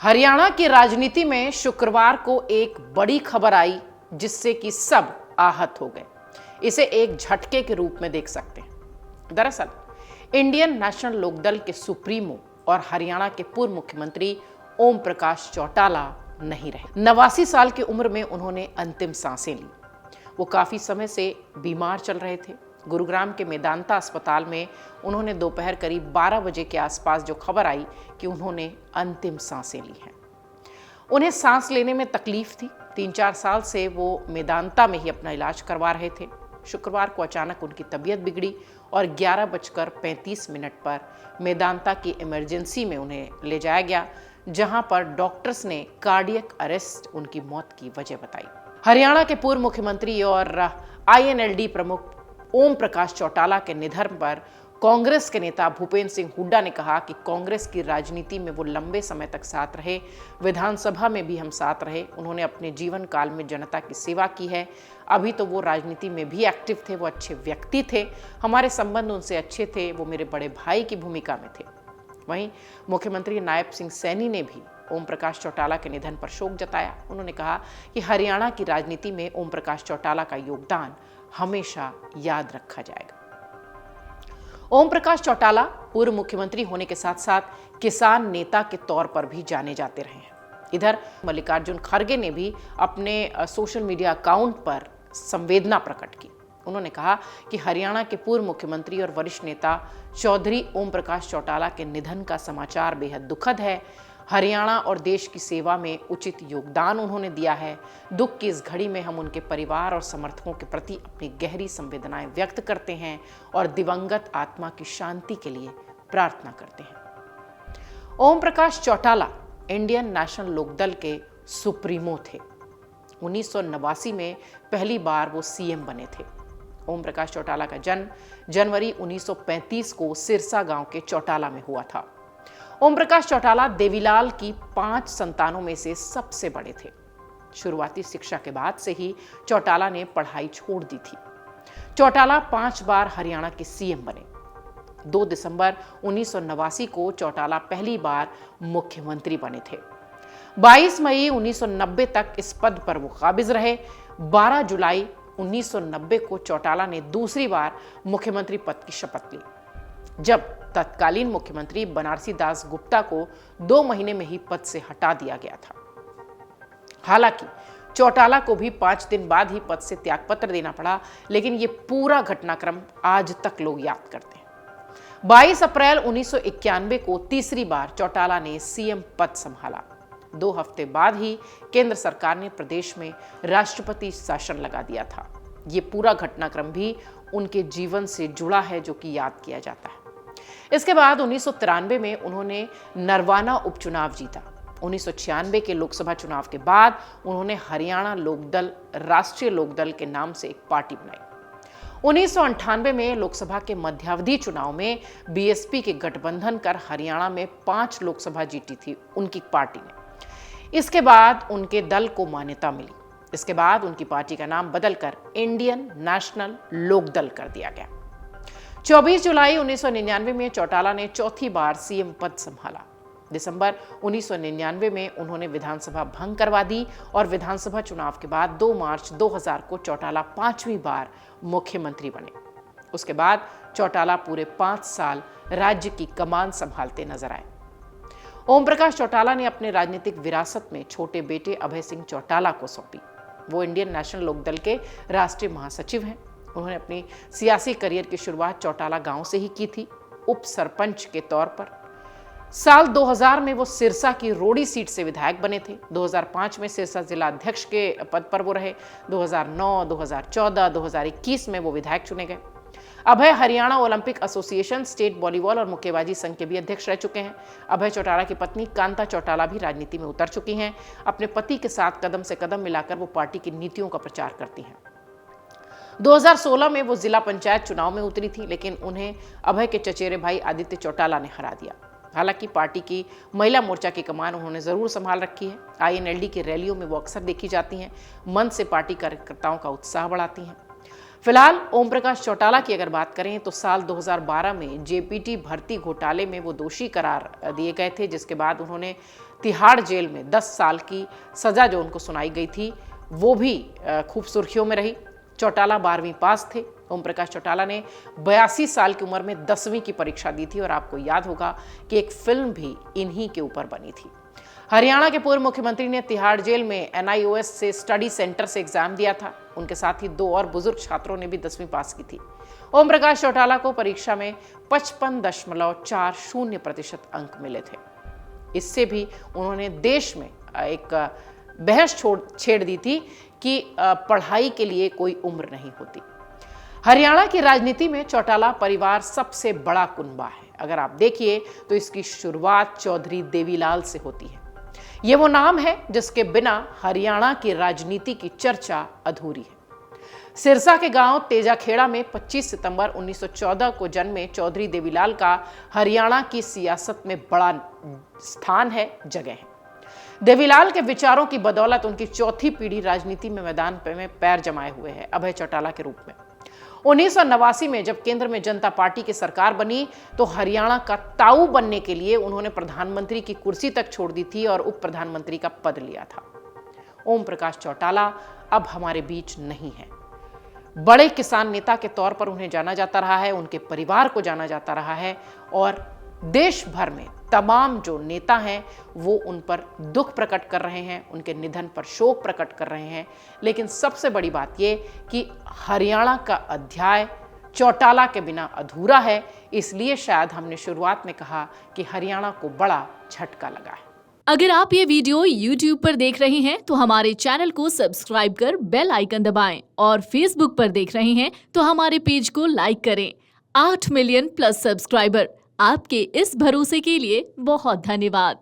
हरियाणा की राजनीति में शुक्रवार को एक बड़ी खबर आई जिससे कि सब आहत हो गए। इसे एक झटके के रूप में देख सकते हैं। दरअसल इंडियन नेशनल लोकदल के सुप्रीमो और हरियाणा के पूर्व मुख्यमंत्री ओम प्रकाश चौटाला नहीं रहे। 89 साल की उम्र में उन्होंने अंतिम सांसें ली। वो काफी समय से बीमार चल रहे थे। गुरुग्राम के मेदांता अस्पताल में उन्होंने दोपहर करीब 12 बजे के आसपास जो खबर आई कि उन्होंने अंतिम सांसें ली हैं। उन्हें सांस लेने में तकलीफ थी। 3-4 साल से वो मेदांता में ही अपना इलाज करवा रहे थे। शुक्रवार को अचानक उनकी तबीयत बिगड़ी और 11:35 पर मेदांता की इमरजेंसी में उन्हें ले जाया गया, जहां पर डॉक्टर्स ने कार्डियक अरेस्ट उनकी मौत की वजह बताई। हरियाणा के पूर्व मुख्यमंत्री और INLD प्रमुख ओम प्रकाश चौटाला के निधन पर कांग्रेस के नेता भूपेंद्र सिंह हुड्डा ने कहा कि कांग्रेस की राजनीति में वो लंबे समय तक साथ रहे, विधानसभा में भी हम साथ रहे। उन्होंने अपने जीवन काल में जनता की सेवा की है। अभी तो वो राजनीति में भी एक्टिव थे, वो अच्छे व्यक्ति थे, हमारे संबंध उनसे अच्छे थे, वो मेरे बड़े भाई की भूमिका में थे। वहीं मुख्यमंत्री नायब सिंह सैनी ने भी ओम प्रकाश चौटाला के निधन पर शोक जताया। उन्होंने कहा कि हरियाणा की राजनीति में ओम प्रकाश चौटाला का योगदान हमेशा याद रखा जाएगा। ओम प्रकाश चौटाला पूर्व मुख्यमंत्री होने के साथ साथ किसान नेता के तौर पर भी जाने जाते रहे हैं। इधर मल्लिकार्जुन खड़गे ने भी अपने सोशल मीडिया अकाउंट पर संवेदना प्रकट की। उन्होंने कहा कि हरियाणा के पूर्व मुख्यमंत्री और वरिष्ठ नेता चौधरी ओम प्रकाश चौटाला के निधन का समाचार बेहद दुखद है। हरियाणा और देश की सेवा में उचित योगदान उन्होंने दिया है। दुख की इस घड़ी में हम उनके परिवार और समर्थकों के प्रति अपनी गहरी संवेदनाएं व्यक्त करते हैं और दिवंगत आत्मा की शांति के लिए प्रार्थना करते हैं। ओम प्रकाश चौटाला इंडियन नेशनल लोकदल के सुप्रीमो थे। 1989 में पहली बार वो CM बने थे। ओम प्रकाश चौटाला का जन्म जनवरी 1935 को सिरसा गांव के चौटाला में हुआ था। ओम प्रकाश चौटाला देवीलाल की 5 संतानों में से सबसे बड़े थे। शुरुआती शिक्षा के बाद से ही चौटाला ने पढ़ाई छोड़ दी थी। चौटाला 5 बार हरियाणा के CM बने। 2 दिसंबर 1989 को चौटाला पहली बार मुख्यमंत्री बने थे। 22 मई 1990 तक इस पद पर वो काबिज रहे। 12 जुलाई 1990 को चौटाला ने दूसरी बार मुख्यमंत्री पद की शपथ ली, जब तत्कालीन मुख्यमंत्री बनारसी दास गुप्ता को 2 महीने में ही पद से हटा दिया गया था। हालांकि चौटाला को भी 5 दिन बाद ही पद से त्यागपत्र देना पड़ा, लेकिन ये पूरा घटनाक्रम आज तक लोग याद करते हैं। 22 अप्रैल 1991 को तीसरी बार चौटाला ने CM पद संभाला। 2 हफ्ते बाद ही केंद्र सरकार ने प्रदेश में राष्ट्रपति शासन लगा दिया था। ये पूरा घटनाक्रम भी उनके जीवन से जुड़ा है, जो कि याद किया जाता है। इसके बाद 1993 में उन्होंने नरवाना उपचुनाव जीता। 1996 के लोकसभा चुनाव के बाद उन्होंने हरियाणा लोकदल राष्ट्रीय लोकदल के नाम से एक पार्टी बनाई। 1998 में लोकसभा के मध्यावधि चुनाव में BSP के गठबंधन कर हरियाणा में 5 लोकसभा जीती थी उनकी पार्टी ने। इसके बाद उनके दल को मान्यता मिली। इसके बाद उनकी पार्टी का नाम बदलकर इंडियन नेशनल लोकदल कर दिया गया। 24 जुलाई 1999 में चौटाला ने चौथी बार CM पद संभाला। दिसंबर 1999 में उन्होंने विधानसभा भंग करवा दी और विधानसभा चुनाव के बाद 2 मार्च 2000 को चौटाला 5वीं बार मुख्यमंत्री बने। उसके बाद चौटाला पूरे 5 साल राज्य की कमान संभालते नजर आए। ओम प्रकाश चौटाला ने अपने राजनीतिक विरासत में छोटे बेटे अभय सिंह चौटाला को सौंपी। वो इंडियन नेशनल लोकदल के राष्ट्रीय महासचिव हैं। उन्होंने अपनी सियासी करियर की शुरुआत चौटाला गांव से ही की थी, उप सरपंच के तौर पर। साल 2000 में वो सिरसा की रोड़ी सीट से विधायक बने थे। 2005 में सिरसा जिला अध्यक्ष के पद पर वो रहे। 2009, 2014, 2021 में वो विधायक चुने गए। Abhay Haryana Olympic association, state volleyball और मुक्केबाजी संघ के भी अध्यक्ष रह चुके हैं। अभय चौटाला की पत्नी कांता चौटाला भी राजनीति में उतर चुकी हैं। अपने पति के साथ कदम से कदम मिलाकर वो पार्टी की नीतियों का प्रचार करती हैं। 2016 में वो जिला पंचायत चुनाव में उतरी थी, लेकिन उन्हें अभय के चचेरे भाई आदित्य चौटाला ने हरा दिया। हालांकि पार्टी की महिला मोर्चा की कमान उन्होंने जरूर संभाल रखी है। INLD की रैलियों में वो अक्सर देखी जाती हैं, मन से पार्टी कार्यकर्ताओं का उत्साह बढ़ाती हैं। फिलहाल ओम प्रकाश चौटाला की अगर बात करें तो साल 2012 में JPT भर्ती घोटाले में वो दोषी करार दिए गए थे, जिसके बाद उन्होंने तिहाड़ जेल में 10 साल की सजा जो उनको सुनाई गई थी वो भी खूब सुर्खियों में रही। चौटाला 12वीं पास थे। ओम प्रकाश चौटाला ने 82 साल की उम्र में 10वीं की परीक्षा दी थी और आपको याद होगा कि एक फिल्म भी इन्हीं के ऊपर बनी थी। हरियाणा के पूर्व मुख्यमंत्री ने तिहाड़ जेल में NIOS से स्टडी सेंटर से एग्जाम दिया था। उनके साथ ही 2 और बुजुर्ग छात्रों ने भी 10वीं पास की थी। ओम प्रकाश चौटाला को परीक्षा में 55.40% अंक मिले थे। इससे भी उन्होंने देश में एक बहस छेड़ दी थी कि पढ़ाई के लिए कोई उम्र नहीं होती। हरियाणा की राजनीति में चौटाला परिवार सबसे बड़ा कुनबा है। अगर आप देखिए तो इसकी शुरुआत चौधरी देवीलाल से होती है। ये वो नाम है जिसके बिना हरियाणा की राजनीति की चर्चा अधूरी है। सिरसा के गांव तेजाखेड़ा में 25 सितंबर 1914 को जन्मे चौधरी देवीलाल का हरियाणा की सियासत में बड़ा स्थान है, जगह है। देवीलाल के विचारों की बदौलत उनकी चौथी पीढ़ी राजनीति में मैदान में पैर जमाए हुए है, अभय चौटाला के रूप में। 1989 में जब केंद्र में जनता पार्टी की सरकार बनी तो हरियाणा का ताऊ बनने के लिए उन्होंने प्रधानमंत्री की कुर्सी तक छोड़ दी थी और उप प्रधानमंत्री का पद लिया था। ओम प्रकाश चौटाला अब हमारे बीच नहीं है। बड़े किसान नेता के तौर पर उन्हें जाना जाता रहा है, उनके परिवार को जाना जाता रहा है और देश भर में तमाम जो नेता हैं वो उन पर दुख प्रकट कर रहे हैं, उनके निधन पर शोक प्रकट कर रहे हैं। लेकिन सबसे बड़ी बात ये कि हरियाणा का अध्याय चौटाला के बिना अधूरा है। इसलिए शायद हमने शुरुआत में कहा कि हरियाणा को बड़ा झटका लगा है। अगर आप ये वीडियो YouTube पर देख रहे हैं तो हमारे चैनल को सब्सक्राइब कर बेल आइकन दबाएं और Facebook पर देख रहे हैं तो हमारे पेज को लाइक करें। 8 मिलियन प्लस सब्सक्राइबर, आपके इस भरोसे के लिए बहुत धन्यवाद।